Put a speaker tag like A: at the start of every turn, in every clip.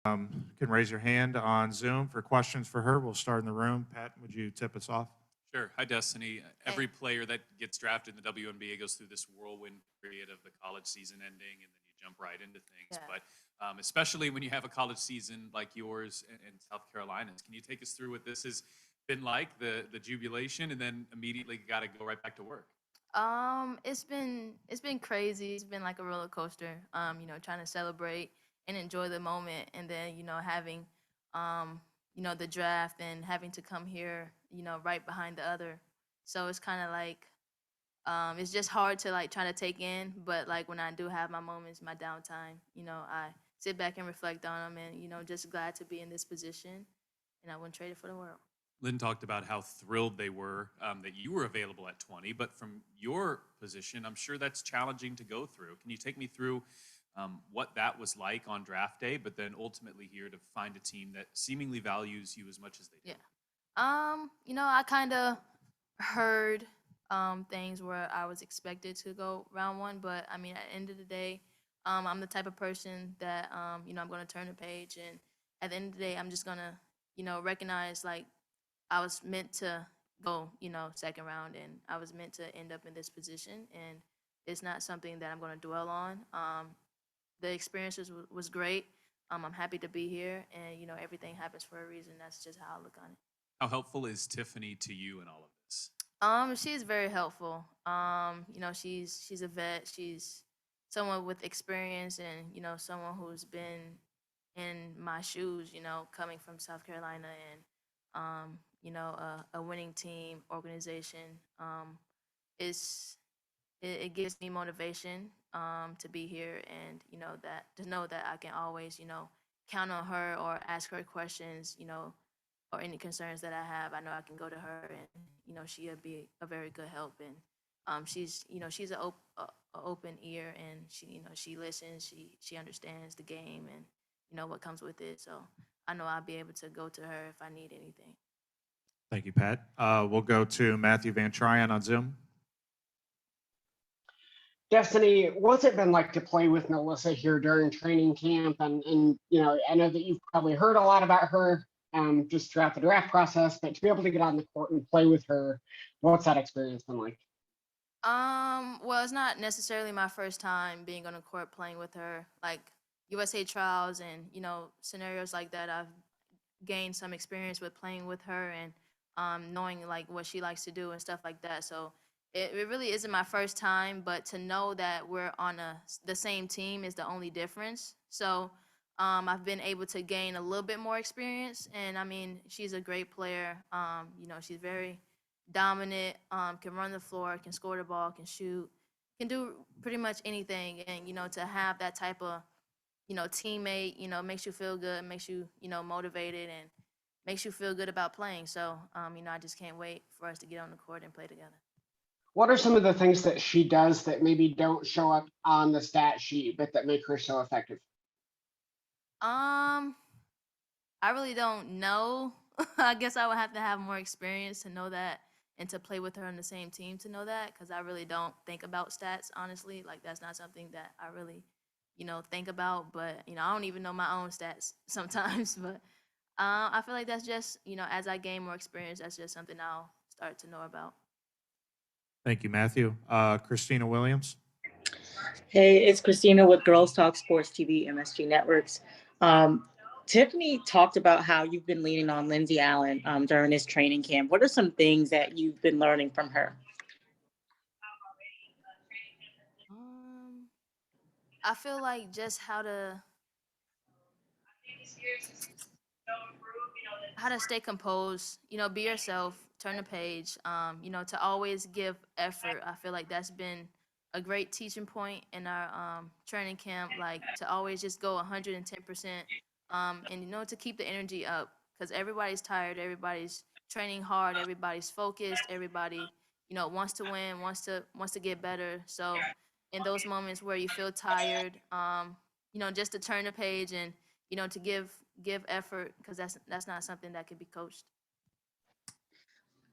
A: You can raise your hand on Zoom for questions for her. We'll start in the room. Pat, would you tip us off?
B: Sure. Hi, Destiny.
C: Hey.
B: Every player that gets drafted in the WNBA goes through this whirlwind period of the college season ending, and then you jump right into things.
C: Yeah.
B: But especially when you have a college season like yours in South Carolina, can you take us through what this has been like, the jubilation, and then immediately got to go right back to work?
C: It's been crazy. It's been like a roller coaster. Trying to celebrate and enjoy the moment, and then having, the draft and having to come here, right behind the other. So it's kind of like, it's just hard to like try to take in. But like when I do have my moments, my downtime, I sit back and reflect on them, and just glad to be in this position, and I wouldn't trade it for the world.
B: Lynn talked about how thrilled they were that you were available at 20, but from your position, I'm sure that's challenging to go through. Can you take me through what that was like on draft day, but then ultimately here to find a team that seemingly values you as much as they do?
C: Yeah. I kind of heard things where I was expected to go round one, but I mean, at the end of the day, I'm the type of person that I'm going to turn the page, and at the end of the day, I'm just gonna recognize like I was meant to go, second round, and I was meant to end up in this position, and it's not something that I'm going to dwell on. The experiences was great. I'm happy to be here, and everything happens for a reason. That's just how I look on it.
B: How helpful is Tiffany to you in all of this?
C: She's very helpful. She's a vet. She's someone with experience, and someone who's been in my shoes. Coming from South Carolina, and a winning team organization. Is it gives me motivation to be here, and that to know that I can always count on her or ask her questions, or any concerns that I have. I know I can go to her, and she'll be a very good help. And she's a open ear, and she listens. She understands the game, and what comes with it. So I know I'll be able to go to her if I need anything.
A: Thank you, Pat. We'll go to Matthew Van Tryon on Zoom.
D: Destiny, what's it been like to play with Melissa here during training camp? And I know that you've probably heard a lot about her just throughout the draft process, but to be able to get on the court and play with her, what's that experience been like?
C: Well, it's not necessarily my first time being on the court playing with her. Like USA trials and scenarios like that, I've gained some experience with playing with her, and knowing like what she likes to do and stuff like that. So it really isn't my first time, but to know that we're on the same team is the only difference. So I've been able to gain a little bit more experience, and I mean, she's a great player. She's very dominant, can run the floor, can score the ball, can shoot, can do pretty much anything. And to have that type of teammate, makes you feel good, makes you motivated, and makes you feel good about playing. So I just can't wait for us to get on the court and play together.
D: What are some of the things that she does that maybe don't show up on the stat sheet, but that make her so effective?
C: Um, I really don't know. I guess I would have to have more experience to know that, and to play with her on the same team to know that, because I really don't think about stats, honestly. Like, that's not something that I really, think about. But, I don't even know my own stats sometimes. But I feel like that's just, as I gain more experience, that's just something I'll start to know about.
A: Thank you, Matthew. Christina Williams.
E: Hey, it's Christina with Girls Talk Sports TV, MSG Networks. Tiffany talked about how you've been leaning on Lindsay Allen during this training camp. What are some things that you've been learning from her?
C: I feel like just how to stay composed, be yourself, turn the page, to always give effort. I feel like that's been a great teaching point in our training camp, like to always just go 110%, and to keep the energy up, because everybody's tired, everybody's training hard, everybody's focused, everybody wants to win, wants to get better. So in those moments where you feel tired, just to turn the page, and to give effort, because that's not something that can be coached.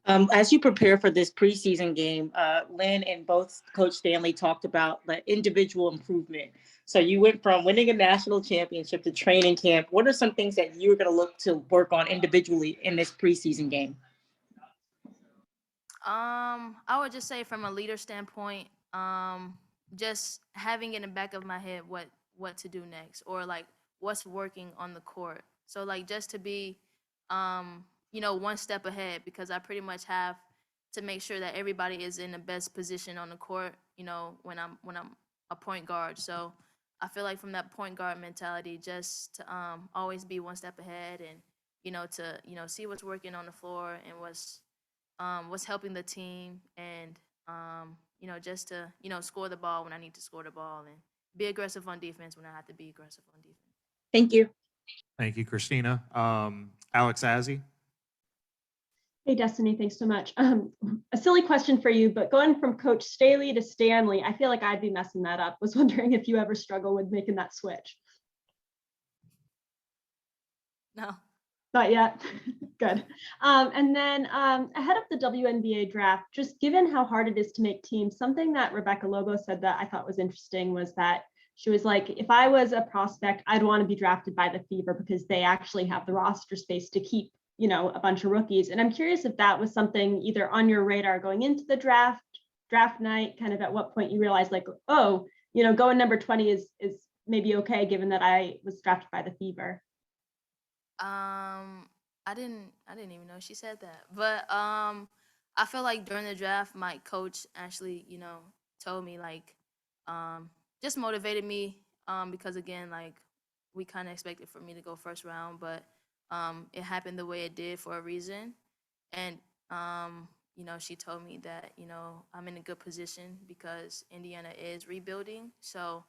E: As you prepare for this preseason game, Lynn and both Coach Stanley talked about the individual improvement. So you went from winning a national championship to training camp. What are some things that you're going to look to work on individually in this preseason game?
C: I would just say from a leader standpoint, just having in the back of my head what to do next, or like what's working on the court. So like just to be, one step ahead, because I pretty much have to make sure that everybody is in the best position on the court. When I'm a point guard. So I feel like from that point guard mentality, just to always be one step ahead, and to see what's working on the floor and what's helping the team, and just to score the ball when I need to score the ball, and be aggressive on defense when I have to be aggressive on defense.
E: Thank you.
A: Thank you, Christina. Alex Azzi.
F: Hey, Destiny, thanks so much. A silly question for you, but going from Coach Staley to Stanley, I feel like I'd be messing that up. Was wondering if you ever struggle with making that switch.
C: No.
F: Not yet. Good. And then ahead of the WNBA draft, just given how hard it is to make teams, something that Rebecca Lobo said that I thought was interesting was that she was like, if I was a prospect, I'd want to be drafted by the Fever because they actually have the roster space to keep, a bunch of rookies. And I'm curious if that was something either on your radar going into the draft night, kind of at what point you realized like, oh, going number 20 is maybe okay, given that I was drafted by the Fever.
C: I didn't even know she said that. But I feel like during the draft, my coach actually, told me like, just motivated me. Because again, like we kind of expected for me to go first round, but it happened the way it did for a reason. And she told me that I'm in a good position because Indiana is rebuilding. So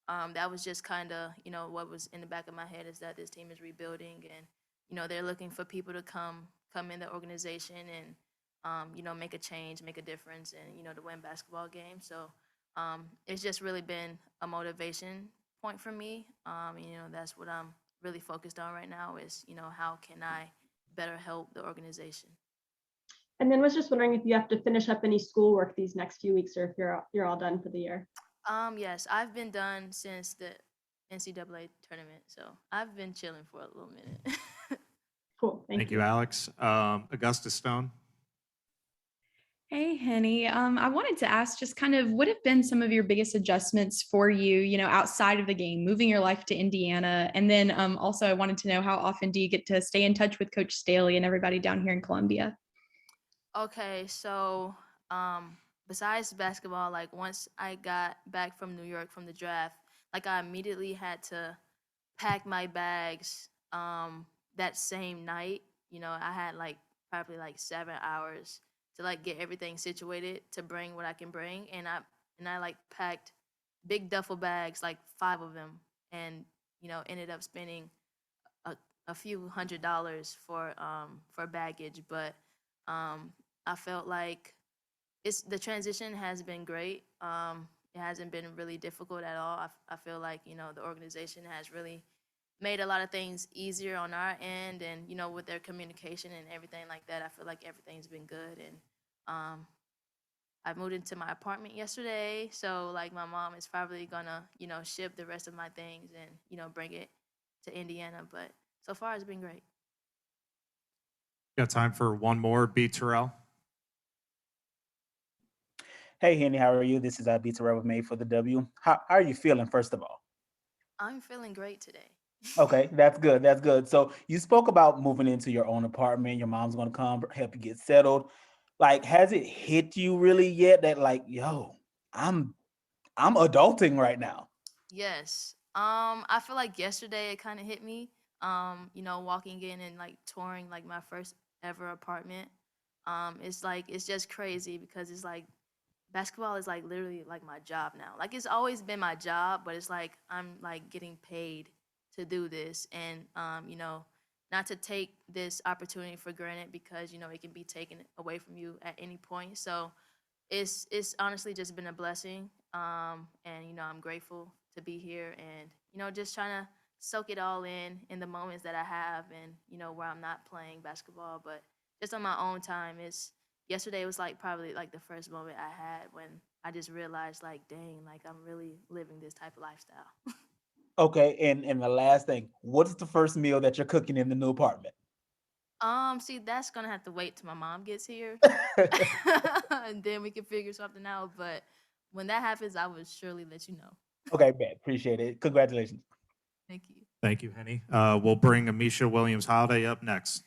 C: that was just kind of what was in the back of my head, is that this team is rebuilding, and they're looking for people to come in the organization and make a change, make a difference, and to win basketball games. So it's just really been a motivation point for me. That's what I'm really focused on right now, is how can I better help the organization.
F: And then was just wondering if you have to finish up any schoolwork these next few weeks, or if you're all done for the year.
C: Yes, I've been done since the NCAA tournament, so I've been chilling for a little minute.
F: Cool.
A: Thank you, Alex. Augustus Stone.
G: Hey, Henny. I wanted to ask just kind of what have been some of your biggest adjustments for you, outside of the game, moving your life to Indiana? And then also I wanted to know, how often do you get to stay in touch with Coach Staley and everybody down here in Columbia?
C: Okay, so besides basketball, like once I got back from New York from the draft, like I immediately had to pack my bags that same night. I had like probably like 7 hours to like get everything situated to bring what I can bring, and I like packed big duffel bags, like 5 of them, and ended up spending a few $100s for baggage. But I felt like the transition has been great. It hasn't been really difficult at all. I feel like the organization has really made a lot of things easier on our end, and with their communication and everything like that, I feel like everything's been good. And I moved into my apartment yesterday, so like my mom is probably gonna ship the rest of my things and bring it to Indiana. But so far it's been great.
A: Got time for one more. B. Terrell.
H: Hey, Henny, how are you? This is B. Terrell with Made for the W. How are you feeling, first of all?
C: I'm feeling great today.
H: Okay, that's good. That's good. So you spoke about moving into your own apartment. Your mom's going to come help you get settled. Like, has it hit you really yet that like, yo, I'm adulting right now?
C: Yes. I feel like yesterday it kind of hit me. Walking in and like touring like my first ever apartment. It's just crazy, because it's like basketball is like literally like my job now. Like it's always been my job, but it's like I'm like getting paid to do this, and not to take this opportunity for granted, because it can be taken away from you at any point. So it's honestly just been a blessing, and I'm grateful to be here, and just trying to soak it all in the moments that I have, and where I'm not playing basketball, but just on my own time. Yesterday was like probably like the first moment I had when I just realized like, dang, like I'm really living this type of lifestyle.
H: Okay, and the last thing, what's the first meal that you're cooking in the new apartment?
C: See, that's gonna have to wait till my mom gets here, and then we can figure something out. But when that happens, I will surely let you know.
H: Okay, man, appreciate it. Congratulations.
C: Thank you.
A: Thank you, Henny. We'll bring Amisha Williams-Holiday up next.